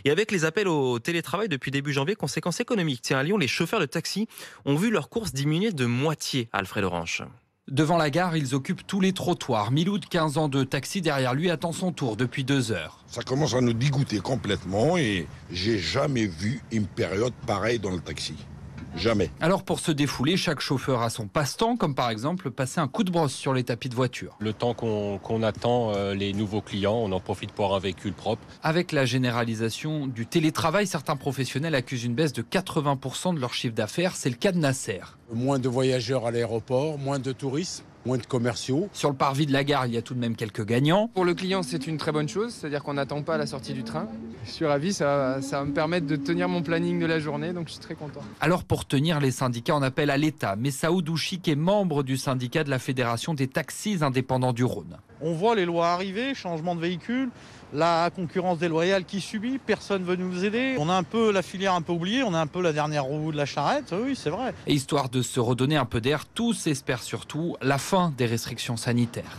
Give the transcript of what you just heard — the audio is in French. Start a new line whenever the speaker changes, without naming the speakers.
Et avec les appels au télétravail depuis début janvier, conséquences économiques. Tiens, à Lyon, les chauffeurs de taxi ont vu leurs courses diminuer de moitié, Alfred Orange.
Devant la gare, ils occupent tous les trottoirs. Miloud, 15 ans de taxi derrière lui, attend son tour depuis 2 heures.
Ça commence à nous dégoûter complètement et j'ai jamais vu une période pareille dans le taxi. Jamais.
Alors pour se défouler, chaque chauffeur a son passe-temps, comme par exemple passer un coup de brosse sur les tapis de voiture.
Le temps qu'on attend les nouveaux clients, on en profite pour avoir un véhicule propre.
Avec la généralisation du télétravail, certains professionnels accusent une baisse de 80% de leur chiffre d'affaires. C'est le cas de Nasser.
Moins de voyageurs à l'aéroport, moins de touristes, moins de commerciaux.
Sur le parvis de la gare, il y a tout de même quelques gagnants.
Pour le client, c'est une très bonne chose, c'est-à-dire qu'on n'attend pas la sortie du train. Je suis ravi, ça va me permettre de tenir mon planning de la journée, donc je suis très content.
Alors pour tenir, les syndicats en appellent à l'État. Mais Saoud Ouchik est membre du syndicat de la Fédération des taxis indépendants du Rhône.
On voit les lois arriver, changement de véhicule, la concurrence déloyale qui subit, personne ne veut nous aider. On a un peu la filière un peu oubliée, on a un peu la dernière roue de la charrette, oui c'est vrai.
Et histoire de se redonner un peu d'air, tous espèrent surtout la fin des restrictions sanitaires.